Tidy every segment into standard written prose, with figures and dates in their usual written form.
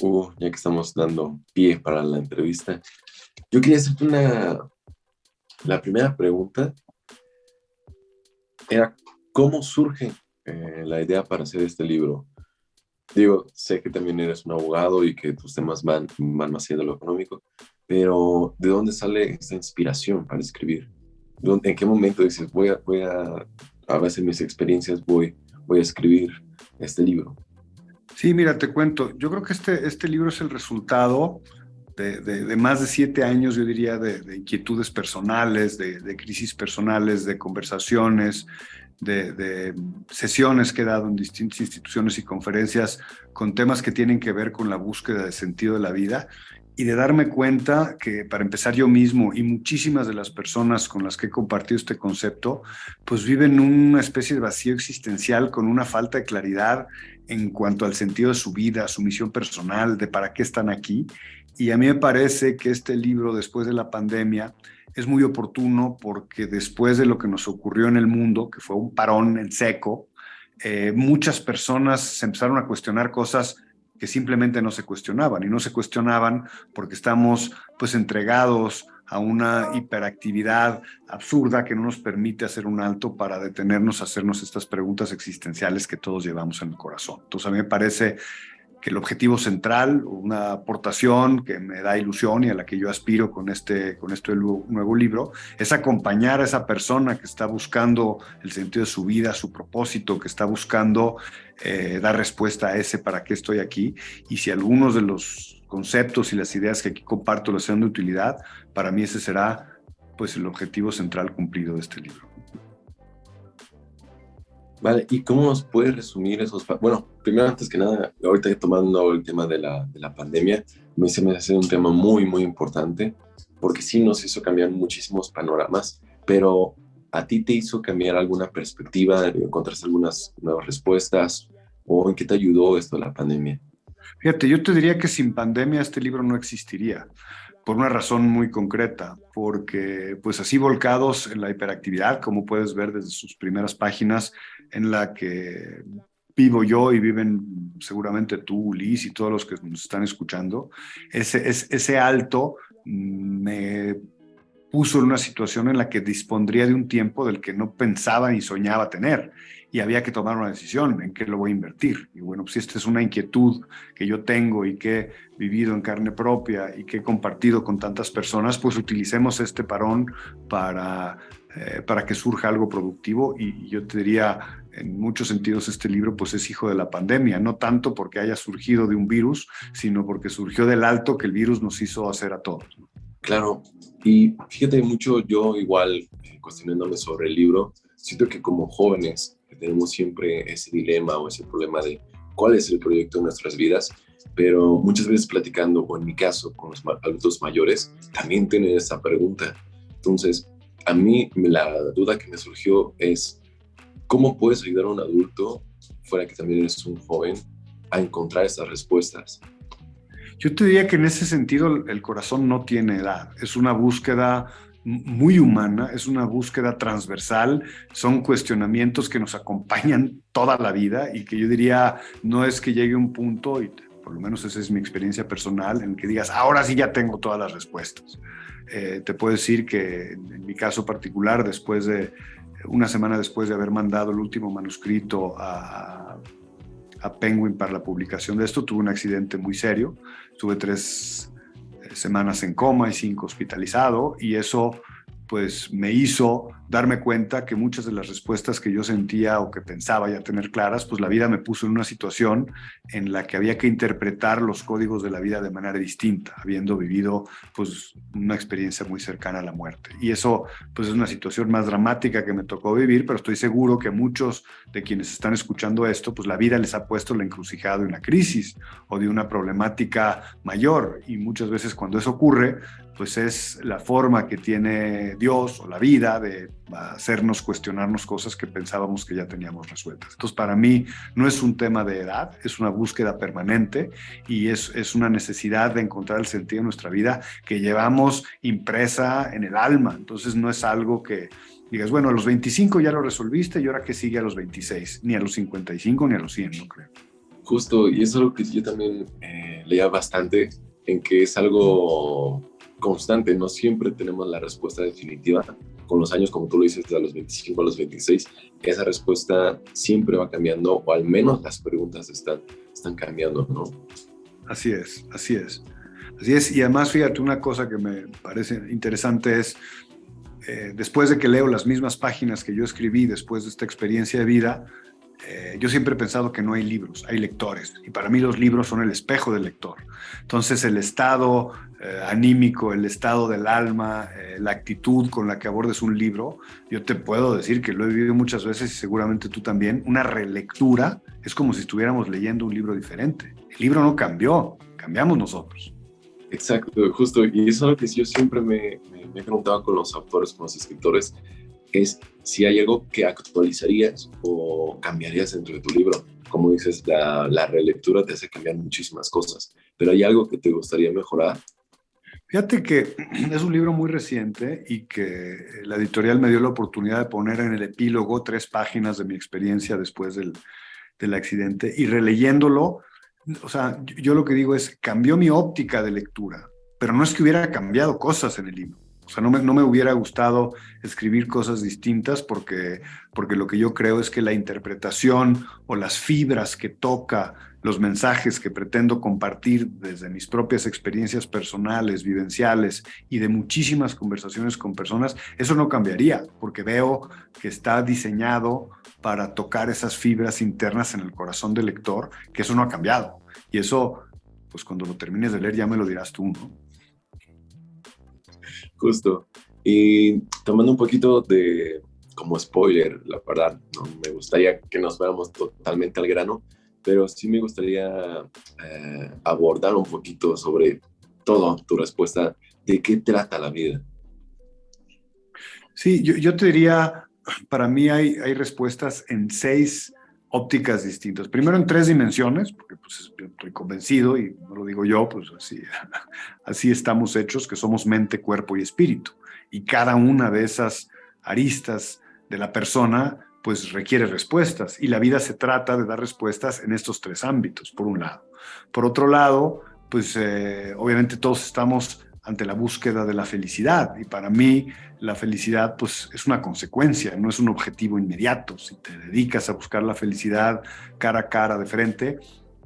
Ya que estamos dando pie para la entrevista, yo quería hacerte la primera pregunta era, ¿cómo surge la idea para hacer este libro? Digo, sé que también eres un abogado y que tus temas van más allá de lo económico, pero ¿de dónde sale esta inspiración para escribir? ¿En qué momento dices, a base de mis experiencias, voy a escribir este libro? Sí, mira, te cuento. Yo creo que este libro es el resultado de más de 7 años, yo diría, de inquietudes personales, de crisis personales, de conversaciones, de sesiones que he dado en distintas instituciones y conferencias con temas que tienen que ver con la búsqueda de sentido de la vida y de darme cuenta que, para empezar, yo mismo y muchísimas de las personas con las que he compartido este concepto, pues viven una especie de vacío existencial con una falta de claridad en cuanto al sentido de su vida, su misión personal, de para qué están aquí. Y a mí me parece que este libro, después de la pandemia, es muy oportuno porque después de lo que nos ocurrió en el mundo, que fue un parón en seco, muchas personas se empezaron a cuestionar cosas que simplemente no se cuestionaban, y no se cuestionaban porque estamos pues entregados a una hiperactividad absurda que no nos permite hacer un alto para detenernos a hacernos estas preguntas existenciales que todos llevamos en el corazón. Entonces a mí me parece que el objetivo central, una aportación que me da ilusión y a la que yo aspiro con este nuevo libro, es acompañar a esa persona que está buscando el sentido de su vida, su propósito, que está buscando dar respuesta a ese para qué estoy aquí. Y si algunos de los conceptos y las ideas que aquí comparto les sean de utilidad, para mí ese será pues el objetivo central cumplido de este libro. Vale, ¿y cómo nos puedes resumir Bueno, primero, antes que nada, ahorita tomando el tema de la pandemia, se me hace un tema muy, muy importante, porque sí nos hizo cambiar muchísimos panoramas, pero ¿a ti te hizo cambiar alguna perspectiva, encontraste algunas nuevas respuestas, o en qué te ayudó esto de la pandemia? Fíjate, yo te diría que sin pandemia este libro no existiría, por una razón muy concreta, porque pues así volcados en la hiperactividad, como puedes ver desde sus primeras páginas, en la que vivo yo y viven seguramente tú, Liz, y todos los que nos están escuchando, ese alto me puso en una situación en la que dispondría de un tiempo del que no pensaba ni soñaba tener, y había que tomar una decisión en qué lo voy a invertir. Y bueno, pues si esta es una inquietud que yo tengo y que he vivido en carne propia y que he compartido con tantas personas, pues utilicemos este parón para que surja algo productivo. Y yo te diría, en muchos sentidos este libro pues es hijo de la pandemia, no tanto porque haya surgido de un virus, sino porque surgió del alto que el virus nos hizo hacer a todos. Claro, y fíjate mucho, yo igual, cuestionándome sobre el libro, siento que como jóvenes tenemos siempre ese dilema o ese problema de cuál es el proyecto de nuestras vidas, pero muchas veces platicando, o en mi caso, con los adultos mayores, también tienen esa pregunta. Entonces, a mí la duda que me surgió es, ¿cómo puedes ayudar a un adulto, fuera que también eres un joven, a encontrar esas respuestas? Yo te diría que en ese sentido el corazón no tiene edad, es una búsqueda muy humana, es una búsqueda transversal, son cuestionamientos que nos acompañan toda la vida y que yo diría no es que llegue un punto, y por lo menos esa es mi experiencia personal, en que digas, ahora sí ya tengo todas las respuestas. Te puedo decir que en mi caso particular, después de una semana después de haber mandado el último manuscrito a Penguin para la publicación de esto, tuve un accidente muy serio, tuve 3 semanas en coma y 5 hospitalizado, y eso pues me hizo darme cuenta que muchas de las respuestas que yo sentía o que pensaba ya tener claras, pues la vida me puso en una situación en la que había que interpretar los códigos de la vida de manera distinta, habiendo vivido pues una experiencia muy cercana a la muerte. Y eso pues es una situación más dramática que me tocó vivir, pero estoy seguro que muchos de quienes están escuchando esto, pues la vida les ha puesto la encrucijada de una crisis o de una problemática mayor, y muchas veces cuando eso ocurre, pues es la forma que tiene Dios o la vida de hacernos cuestionarnos cosas que pensábamos que ya teníamos resueltas. Entonces, para mí no es un tema de edad, es una búsqueda permanente y es una necesidad de encontrar el sentido de nuestra vida que llevamos impresa en el alma. Entonces, no es algo que digas, bueno, a los 25 ya lo resolviste y ahora qué sigue a los 26, ni a los 55 ni a los 100, no creo. Justo, y eso es algo que yo también leía bastante en que es algo constante, no siempre tenemos la respuesta definitiva. Con los años, como tú lo dices, de los 25 a los 26, esa respuesta siempre va cambiando, o al menos las preguntas están cambiando, ¿no? Así es, así es. Así es, y además fíjate, una cosa que me parece interesante es, después de que leo las mismas páginas que yo escribí después de esta experiencia de vida, yo siempre he pensado que no hay libros, hay lectores, y para mí los libros son el espejo del lector. Entonces el estado anímico, el estado del alma, la actitud con la que abordes un libro, yo te puedo decir que lo he vivido muchas veces y seguramente tú también, una relectura es como si estuviéramos leyendo un libro diferente. El libro no cambió, cambiamos nosotros. Exacto, justo, y eso es lo que yo siempre me he preguntado con los autores, con los escritores, es si hay algo que actualizarías o cambiarías dentro de tu libro. Como dices, la relectura te hace cambiar muchísimas cosas, pero ¿hay algo que te gustaría mejorar? Fíjate que es un libro muy reciente y que la editorial me dio la oportunidad de poner en el epílogo 3 páginas de mi experiencia después del accidente, y releyéndolo, o sea, yo lo que digo es, cambió mi óptica de lectura, pero no es que hubiera cambiado cosas en el libro. O sea, no me hubiera gustado escribir cosas distintas porque lo que yo creo es que la interpretación o las fibras que toca, los mensajes que pretendo compartir desde mis propias experiencias personales, vivenciales y de muchísimas conversaciones con personas, eso no cambiaría, porque veo que está diseñado para tocar esas fibras internas en el corazón del lector, que eso no ha cambiado. Y eso, pues cuando lo termines de leer ya me lo dirás tú, ¿no? Justo. Y tomando un poquito de como spoiler, la verdad, no me gustaría que nos veamos totalmente al grano, pero sí me gustaría abordar un poquito sobre todo tu respuesta de qué trata la vida. Sí, yo te diría, para mí hay respuestas en 6 ópticas distintas. Primero en 3 dimensiones, porque pues, estoy convencido, y no lo digo yo, pues así estamos hechos, que somos mente, cuerpo y espíritu. Y cada una de esas aristas de la persona pues requiere respuestas, y la vida se trata de dar respuestas en estos 3 ámbitos, por un lado. Por otro lado, pues obviamente todos estamos ante la búsqueda de la felicidad, y para mí la felicidad pues es una consecuencia, no es un objetivo inmediato. Si te dedicas a buscar la felicidad cara a cara, de frente,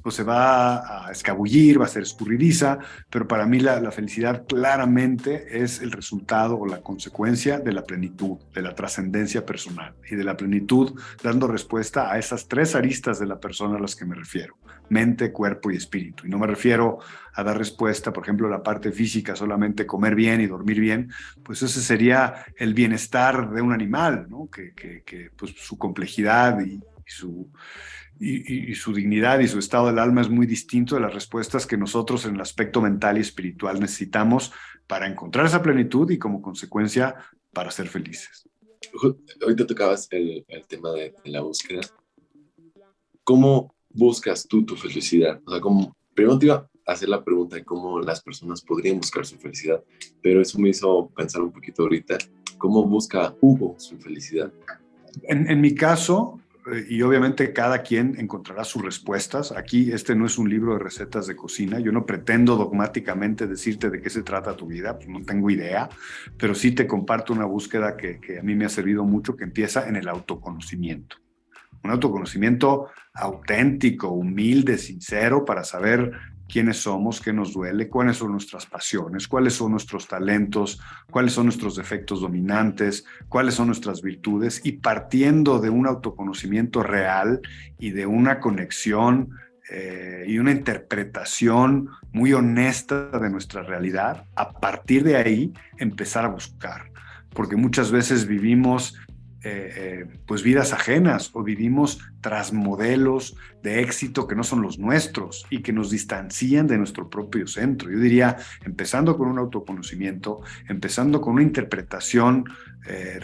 pues se va a escabullir, va a ser escurridiza, pero para mí la felicidad claramente es el resultado o la consecuencia de la plenitud, de la trascendencia personal, y de la plenitud dando respuesta a esas 3 aristas de la persona a las que me refiero: mente, cuerpo y espíritu. Y no me refiero a dar respuesta, por ejemplo, a la parte física, solamente comer bien y dormir bien, pues ese sería el bienestar de un animal, ¿no? Que pues su complejidad y su dignidad y su estado del alma es muy distinto de las respuestas que nosotros en el aspecto mental y espiritual necesitamos para encontrar esa plenitud y, como consecuencia, para ser felices. Ahorita tocabas el tema de la búsqueda. ¿Cómo buscas tú tu felicidad? O sea, primero te iba a hacer la pregunta de cómo las personas podrían buscar su felicidad, pero eso me hizo pensar un poquito ahorita, ¿cómo busca Hugo su felicidad? En mi caso, y obviamente cada quien encontrará sus respuestas. Aquí este no es un libro de recetas de cocina. Yo no pretendo dogmáticamente decirte de qué se trata tu vida, pues no tengo idea, pero sí te comparto una búsqueda que a mí me ha servido mucho, que empieza en el autoconocimiento. Un autoconocimiento auténtico, humilde, sincero, para saber quiénes somos, qué nos duele, cuáles son nuestras pasiones, cuáles son nuestros talentos, cuáles son nuestros defectos dominantes, cuáles son nuestras virtudes, y partiendo de un autoconocimiento real y de una conexión y una interpretación muy honesta de nuestra realidad, a partir de ahí empezar a buscar, porque muchas veces vivimos pues vidas ajenas, o vivimos tras modelos de éxito que no son los nuestros y que nos distancian de nuestro propio centro. Yo diría, empezando con un autoconocimiento, empezando con una interpretación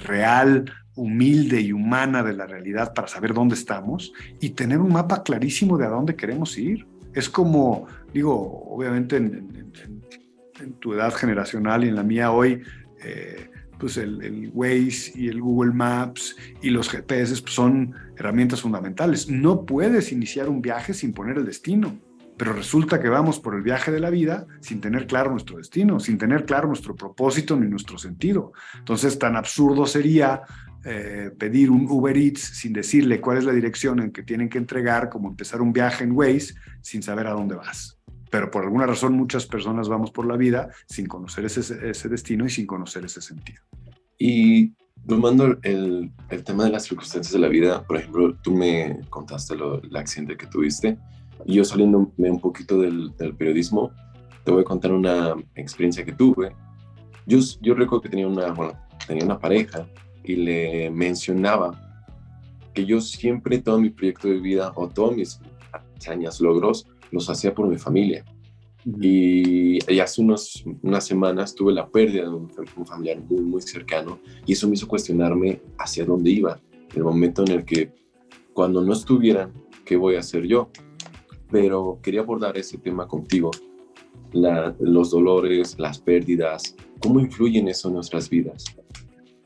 real, humilde y humana de la realidad, para saber dónde estamos y tener un mapa clarísimo de a dónde queremos ir. Es como, digo, obviamente en tu edad generacional y en la mía hoy, pues el Waze y el Google Maps y los GPS pues son herramientas fundamentales. No puedes iniciar un viaje sin poner el destino. pero resulta que vamos por el viaje de la vida sin tener claro nuestro destino, sin tener claro nuestro propósito ni nuestro sentido. Entonces, tan absurdo sería pedir un Uber Eats sin decirle cuál es la dirección en que tienen que entregar, como empezar un viaje en Waze sin saber a dónde vas. Pero por alguna razón muchas personas vamos por la vida sin conocer ese destino y sin conocer ese sentido. Y tomando el tema de las circunstancias de la vida, por ejemplo, tú me contaste el accidente que tuviste, y yo saliéndome un poquito del periodismo, te voy a contar una experiencia que tuve. Yo recuerdo que tenía una pareja y le mencionaba que yo siempre todo mi proyecto de vida o todos mis hazañas, logros, los hacía por mi familia. Y hace unas semanas tuve la pérdida de un familiar muy, muy cercano, y eso me hizo cuestionarme hacia dónde iba, el momento en el que cuando no estuvieran, ¿qué voy a hacer yo? Pero quería abordar ese tema contigo, los dolores, las pérdidas, ¿cómo influyen eso en nuestras vidas?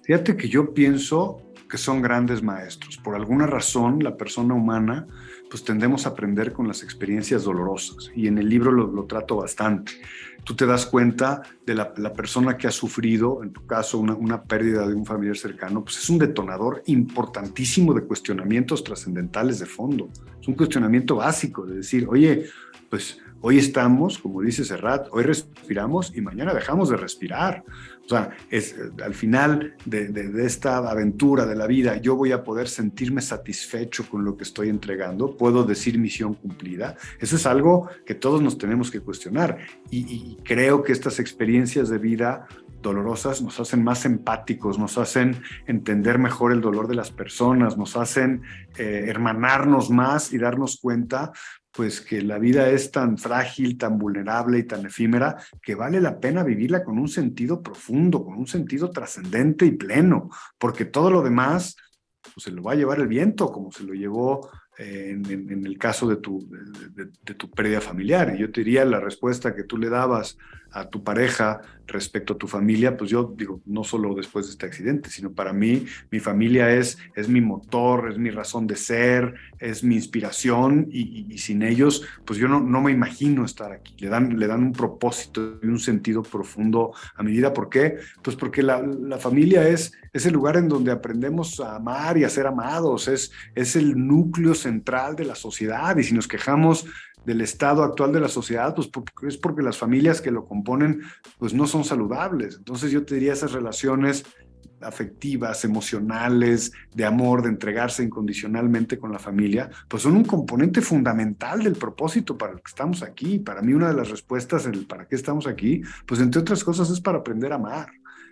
Fíjate que yo pienso que son grandes maestros. Por alguna razón, la persona humana, pues tendemos a aprender con las experiencias dolorosas, y en el libro lo trato bastante. Tú te das cuenta de la persona que ha sufrido, en tu caso, una pérdida de un familiar cercano, pues es un detonador importantísimo de cuestionamientos trascendentales de fondo. Es un cuestionamiento básico de decir, oye, pues hoy estamos, como dice Serrat, hoy respiramos y mañana dejamos de respirar. O sea, al final de esta aventura de la vida, yo voy a poder sentirme satisfecho con lo que estoy entregando, puedo decir misión cumplida. Eso es algo que todos nos tenemos que cuestionar, y creo que estas experiencias de vida dolorosas nos hacen más empáticos, nos hacen entender mejor el dolor de las personas, nos hacen hermanarnos más y darnos cuenta pues que la vida es tan frágil, tan vulnerable y tan efímera, que vale la pena vivirla con un sentido profundo, con un sentido trascendente y pleno, porque todo lo demás pues, se lo va a llevar el viento, como se lo llevó en el caso de tu pérdida familiar. Y yo te diría, la respuesta que tú le dabas a tu pareja respecto a tu familia, pues yo digo, no solo después de este accidente, sino para mí, mi familia es mi motor, es mi razón de ser, es mi inspiración, y sin ellos, pues yo no me imagino estar aquí. Le dan un propósito y un sentido profundo a mi vida. ¿Por qué? Pues porque la familia es el lugar en donde aprendemos a amar y a ser amados, es el núcleo central de la sociedad, y si nos quejamos del estado actual de la sociedad, pues es porque las familias que lo componen pues no son saludables. Entonces yo te diría, esas relaciones afectivas, emocionales, de amor, de entregarse incondicionalmente con la familia, pues son un componente fundamental del propósito para el que estamos aquí. Para mí, una de las respuestas en el para qué estamos aquí, pues entre otras cosas es para aprender a amar.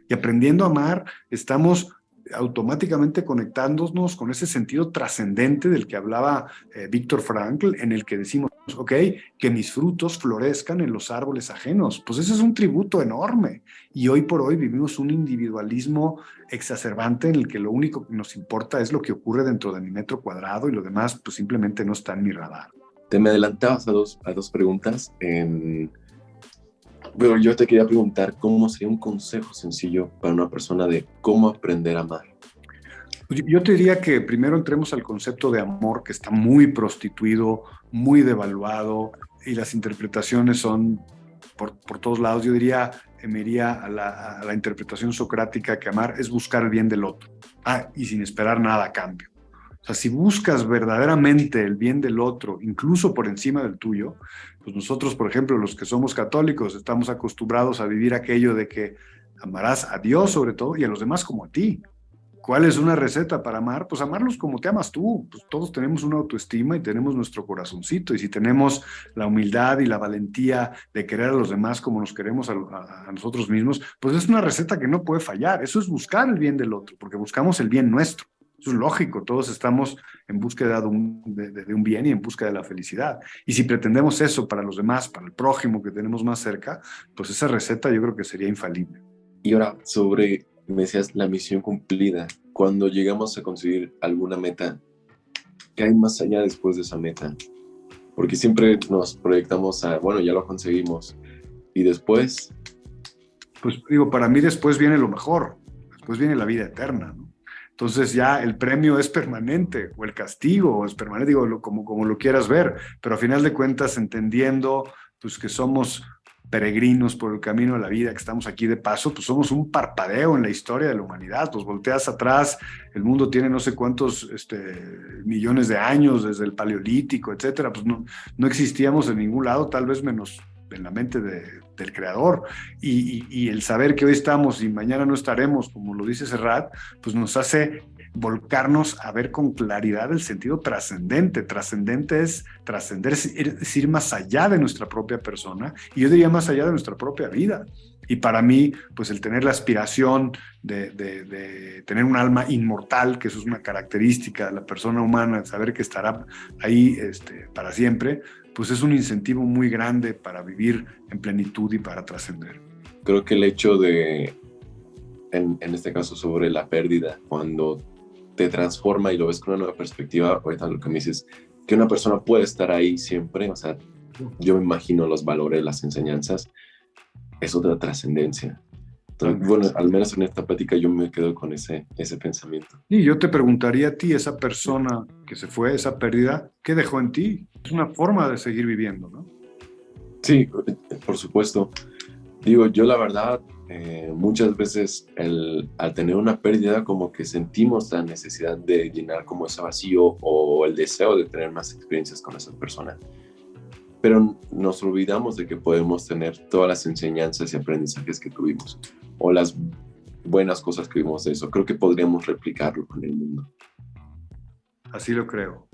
Y aprendiendo a amar, estamos automáticamente conectándonos con ese sentido trascendente del que hablaba Viktor Frankl, en el que decimos, ok, que mis frutos florezcan en los árboles ajenos. Pues ese es un tributo enorme. Y hoy por hoy vivimos un individualismo exacerbante en el que lo único que nos importa es lo que ocurre dentro de mi metro cuadrado, y lo demás pues simplemente no está en mi radar. Te me adelantabas a dos preguntas. Pero yo te quería preguntar, ¿cómo sería un consejo sencillo para una persona de cómo aprender a amar? Yo te diría que primero entremos al concepto de amor, que está muy prostituido, muy devaluado, y las interpretaciones son por todos lados. Yo diría, me iría a la interpretación socrática, que amar es buscar el bien del otro, y sin esperar nada a cambio. O sea, si buscas verdaderamente el bien del otro, incluso por encima del tuyo, pues nosotros, por ejemplo, los que somos católicos, estamos acostumbrados a vivir aquello de que amarás a Dios sobre todo y a los demás como a ti. ¿Cuál es una receta para amar? Pues amarlos como te amas tú. Pues todos tenemos una autoestima y tenemos nuestro corazoncito, y si tenemos la humildad y la valentía de querer a los demás como nos queremos a nosotros mismos, pues es una receta que no puede fallar. Eso es buscar el bien del otro, porque buscamos el bien nuestro. Eso es lógico, todos estamos en búsqueda de un bien y en búsqueda de la felicidad. Y si pretendemos eso para los demás, para el prójimo que tenemos más cerca, pues esa receta yo creo que sería infalible. Y ahora, me decías, la misión cumplida. Cuando llegamos a conseguir alguna meta, ¿qué hay más allá después de esa meta? Porque siempre nos proyectamos a, bueno, ya lo conseguimos. Y después... Pues digo, para mí después viene lo mejor. Después viene la vida eterna, ¿no? Entonces ya el premio es permanente o el castigo es permanente, digo, como lo quieras ver, pero a final de cuentas entendiendo pues que somos peregrinos por el camino de la vida, que estamos aquí de paso, pues somos un parpadeo en la historia de la humanidad. Pues volteas atrás, el mundo tiene no sé cuántos millones de años, desde el Paleolítico, etcétera, pues no existíamos en ningún lado, tal vez menos en la mente del creador, y el saber que hoy estamos y mañana no estaremos, como lo dice Serrat, pues nos hace volcarnos a ver con claridad el sentido trascendente. Trascendente es trascender, es ir más allá de nuestra propia persona, y yo diría más allá de nuestra propia vida. Y para mí, pues el tener la aspiración de tener un alma inmortal, que eso es una característica de la persona humana, saber que estará ahí para siempre, pues es un incentivo muy grande para vivir en plenitud y para trascender. Creo que el hecho de, en este caso sobre la pérdida, cuando te transforma y lo ves con una nueva perspectiva, ahorita lo que me dices, que una persona puede estar ahí siempre, o sea, yo me imagino los valores, las enseñanzas, es otra trascendencia. Entonces, bueno, al menos en esta plática yo me quedo con ese pensamiento. Y yo te preguntaría a ti, esa persona que se fue, esa pérdida, ¿qué dejó en ti? Es una forma de seguir viviendo, ¿no? Sí, por supuesto. Digo, yo la verdad, muchas veces al tener una pérdida como que sentimos la necesidad de llenar como ese vacío o el deseo de tener más experiencias con esa persona. Pero nos olvidamos de que podemos tener todas las enseñanzas y aprendizajes que tuvimos o las buenas cosas que vimos de eso. Creo que podríamos replicarlo con el mundo. Así lo creo.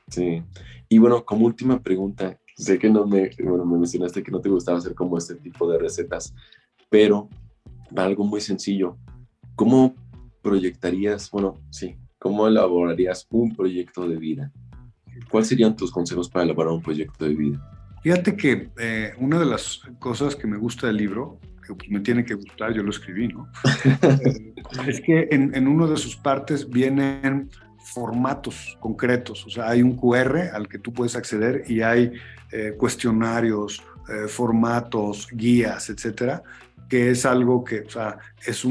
Sí. Y bueno, como última pregunta, sé que me mencionaste que no te gustaba hacer como este tipo de recetas, pero algo muy sencillo. ¿Cómo proyectarías, cómo elaborarías un proyecto de vida? ¿Cuáles serían tus consejos para elaborar un proyecto de vida? Fíjate que una de las cosas que me gusta del libro, que pues me tiene que gustar, yo lo escribí, ¿no? Es que en una de sus partes vienen formatos concretos, o sea, hay un QR al que tú puedes acceder y hay cuestionarios, formatos, guías, etcétera, que es algo que, o sea, es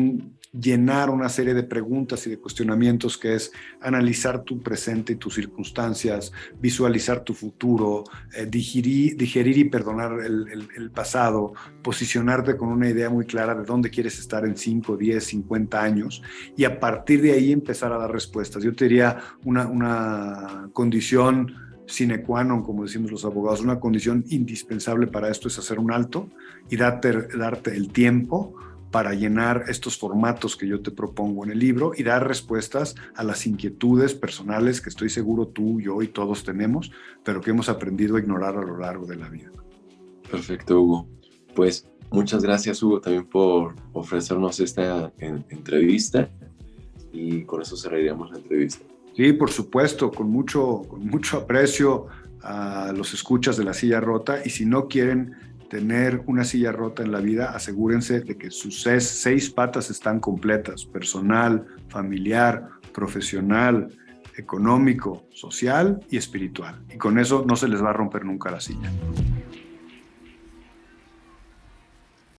llenar una serie de preguntas y de cuestionamientos, que es analizar tu presente y tus circunstancias, visualizar tu futuro, digerir y perdonar el pasado, posicionarte con una idea muy clara de dónde quieres estar en 5, 10, 50 años, y a partir de ahí empezar a dar respuestas. Yo te diría una condición sine qua non, como decimos los abogados, una condición indispensable para esto es hacer un alto y darte el tiempo para llenar estos formatos que yo te propongo en el libro y dar respuestas a las inquietudes personales que estoy seguro tú, yo y todos tenemos, pero que hemos aprendido a ignorar a lo largo de la vida. Perfecto, Hugo. Pues muchas gracias, Hugo, también por ofrecernos esta entrevista, y con eso cerraríamos la entrevista. Sí, por supuesto, con mucho aprecio a los escuchas de La Silla Rota, y si no quieren tener una silla rota en la vida, asegúrense de que sus 6 patas están completas: personal, familiar, profesional, económico, social y espiritual. Y con eso no se les va a romper nunca la silla.